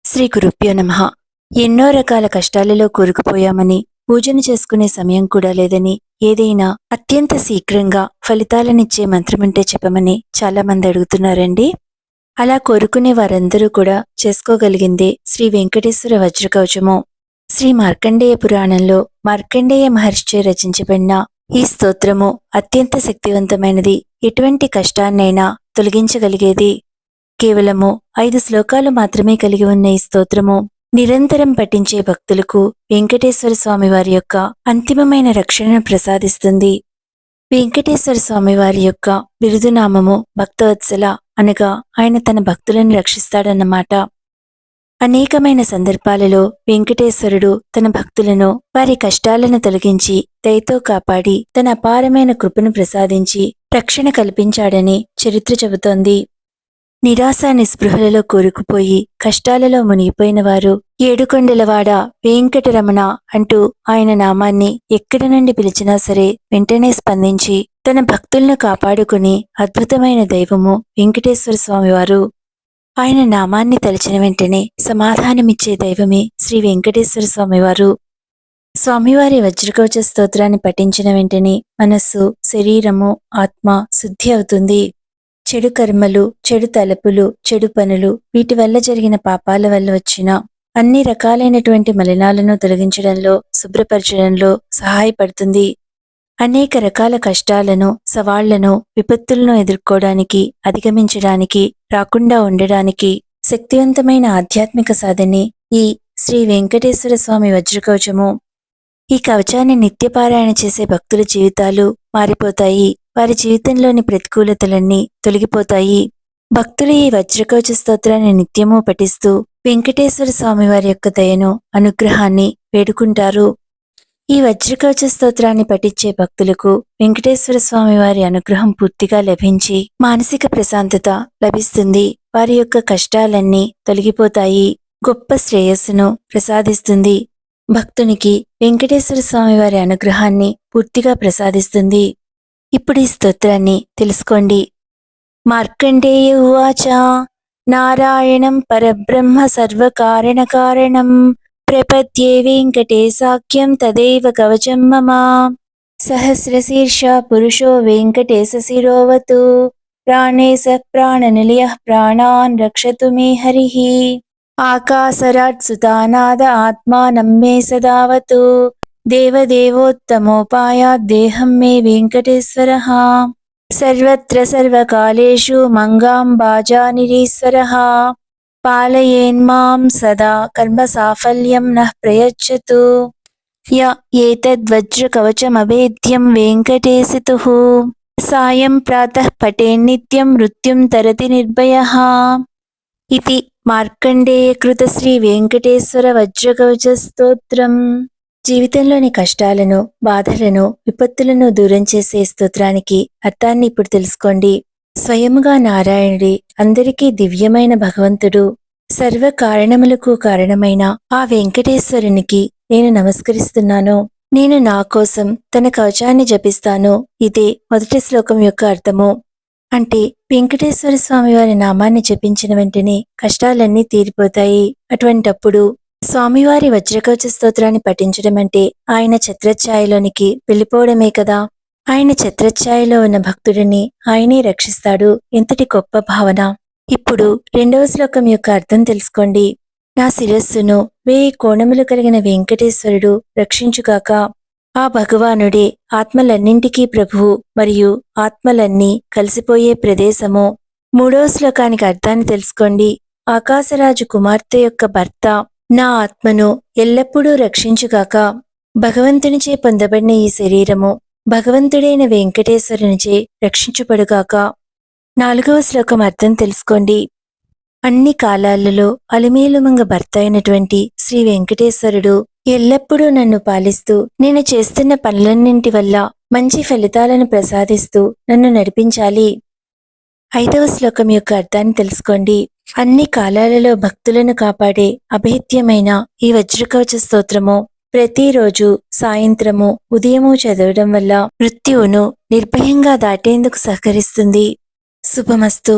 శ్రీ గురుభ్యో నమః. ఎన్నో రకాల కష్టాలలో కూరుకుపోయామని, పూజను చేసుకునే సమయం కూడా లేదని, ఏదైనా అత్యంత శీఘ్రంగా ఫలితాలనిచ్చే మంత్రముంటే చెప్పమని చాలా మంది అడుగుతున్నారండి. అలా కోరుకునే వారందరూ కూడా చేసుకోగలిగిందే శ్రీ వెంకటేశ్వర వజ్రకవచము. శ్రీ మార్కండేయ పురాణంలో మార్కండేయ మహర్షిచే రచించబడిన ఈ స్తోత్రము అత్యంత శక్తివంతమైనది. ఎటువంటి కష్టాన్నైనా తొలగించగలిగేది. కేవలము 5 శ్లోకాలు మాత్రమే కలిగి ఉన్న ఈ స్తోత్రము నిరంతరం పఠించే భక్తులకు వెంకటేశ్వర స్వామి వారి యొక్క అంతిమమైన రక్షణను ప్రసాదిస్తుంది. వెంకటేశ్వర స్వామి వారి యొక్క బిరుదునామము భక్తవత్సల, అనగా ఆయన తన భక్తులను రక్షిస్తాడన్నమాట. అనేకమైన సందర్భాలలో వెంకటేశ్వరుడు తన భక్తులను వారి కష్టాలను తొలగించి దయతో కాపాడి తన అపారమైన కృపను ప్రసాదించి రక్షణ కల్పించాడని చరిత్ర చెబుతోంది. నిరాశ నిస్పృహలలో కూరుకుపోయి కష్టాలలో మునిగిపోయిన వారు ఏడుకొండలవాడ వెంకటరమణ అంటూ ఆయన నామాన్ని ఎక్కడి నుండి పిలిచినా సరే వెంటనే స్పందించి తన భక్తులను కాపాడుకుని అద్భుతమైన దైవము వెంకటేశ్వర స్వామివారు. ఆయన నామాన్ని తలచిన వెంటనే సమాధానమిచ్చే దైవమే శ్రీ వెంకటేశ్వర స్వామివారు. స్వామివారి వజ్రకవచ స్తోత్రాన్ని పఠించిన వెంటనే మనస్సు, శరీరము, ఆత్మ శుద్ధి అవుతుంది. చెడు కర్మలు, చెడు తలపులు, చెడు పనులు, వీటి వల్ల జరిగిన పాపాల వల్ల వచ్చిన అన్ని రకాలైనటువంటి మలినాలను తొలగించడంలో, శుభ్రపరచడంలో సహాయపడుతుంది. అనేక రకాల కష్టాలను, సవాళ్లను, విపత్తులను ఎదుర్కోవడానికి, అధిగమించడానికి, రాకుండా ఉండడానికి శక్తివంతమైన ఆధ్యాత్మిక సాధనే ఈ శ్రీ వెంకటేశ్వర స్వామి వజ్రకవచము. ఈ కవచాన్ని నిత్యపారాయణ చేసే భక్తుల జీవితాలు మారిపోతాయి. వారి జీవితంలోని ప్రతికూలతలన్నీ తొలగిపోతాయి. భక్తులు ఈ వజ్రకవచ స్తోత్రాన్ని నిత్యము పఠిస్తూ వెంకటేశ్వర స్వామి వారి యొక్క దయను, అనుగ్రహాన్ని వేడుకుంటారు. ఈ వజ్రకవచ స్తోత్రాన్ని పఠించే భక్తులకు వెంకటేశ్వర స్వామి వారి అనుగ్రహం పూర్తిగా లభించి మానసిక ప్రశాంతత లభిస్తుంది. వారి యొక్క కష్టాలన్నీ తొలగిపోతాయి. గొప్ప శ్రేయస్సును ప్రసాదిస్తుంది. భక్తునికి వెంకటేశ్వర స్వామి వారి అనుగ్రహాన్ని పూర్తిగా ప్రసాదిస్తుంది. ఇప్పుడు ఈ స్తోత్రాన్ని తెలుసుకోండి. మార్కండేయ ఉవాచ నారాయణం పరబ్రహ్మ సర్వకారణ కారణం ప్రపద్యే వెంకటేశాఖ్యం తదేవ కవచం మమ సహస్రశీర్ష పురుషో వెంకటేశ శిరోవతు ప్రాణేశ ప్రాణనిలయః ప్రాణాన్ రక్షతు మే హరిః ఆకాశరాట్ సుతానాద ఆత్మానం మే సదావతు దేవదేవోత్తమోపాయాత్ దేహం మే వెంకటేశ్వరః సర్వత్ర సర్వకాలేషు మంగాంబాజానిరీశ్వరః పాలయేన్మాం సదా కర్మ సాఫల్యం నః ప్రయచ్చతు య ఏతద్వజ్రకవచమవేద్యం వెంకటేశితుః సాయం ప్రాతః పఠేన్నిత్యం మృత్యుం తరతి నిర్భయః. ఇది మార్కండేయకృత శ్రీ వెంకటేశ్వర వజ్రకవచ స్తోత్రం. జీవితంలోని కష్టాలను, బాధలను, విపత్తులను దూరం చేసే స్తోత్రానికి అర్థాన్ని ఇప్పుడు తెలుసుకోండి. స్వయముగా నారాయణుడి, అందరికీ దివ్యమైన భగవంతుడు, సర్వ కారణములకు కారణమైన ఆ వెంకటేశ్వరునికి నేను నమస్కరిస్తున్నాను. నేను నా కోసం తన కవచాన్ని జపిస్తాను. ఇదే మొదటి శ్లోకం యొక్క అర్థము. అంటే వెంకటేశ్వర స్వామి వారి నామాన్ని జపించిన వెంటనే కష్టాలన్నీ తీరిపోతాయి. అటువంటప్పుడు స్వామివారి వజ్రకవచ స్తోత్రాన్ని పఠించడం అంటే ఆయన ఛత్రఛాయలోనికి వెళ్ళిపోవడమే కదా. ఆయన ఛత్రఛాయలో ఉన్న భక్తుడిని ఆయనే రక్షిస్తాడు. ఎంతటి గొప్ప భావన. ఇప్పుడు రెండవ శ్లోకం యొక్క అర్థం తెలుసుకోండి. నా శిరస్సును 1000 కోణములు కలిగిన వెంకటేశ్వరుడు రక్షించుగాక. ఆ భగవానుడే ఆత్మలన్నింటికీ ప్రభువు మరియు ఆత్మలన్నీ కలిసిపోయే ప్రదేశము. మూడవ శ్లోకానికి అర్థాన్ని తెలుసుకోండి. ఆకాశరాజు కుమార్తె యొక్క భర్త నా ఆత్మను ఎల్లప్పుడూ రక్షించుగాక. భగవంతునిచే పొందబడిన ఈ శరీరము భగవంతుడైన వెంకటేశ్వరునిచే రక్షించుబడుగాక. నాలుగవ శ్లోకం అర్థం తెలుసుకోండి. అన్ని కాలాలలో అలిమేలుమంగ భర్త అయినటువంటి శ్రీ వెంకటేశ్వరుడు ఎల్లప్పుడూ నన్ను పాలిస్తూ నేను చేస్తున్న పనులన్నింటి వల్ల మంచి ఫలితాలను ప్రసాదిస్తూ నన్ను నడిపించాలి. ఐదవ శ్లోకం యొక్క అర్థాన్ని తెలుసుకోండి. అన్ని కాలాలలో భక్తులను కాపాడే అభేద్యమైన ఈ వజ్రకవచ స్తోత్రము ప్రతిరోజు సాయంత్రము, ఉదయము చదవడం వల్ల మృత్యువును నిర్భయంగా దాటేందుకు సహకరిస్తుంది. శుభమస్తు.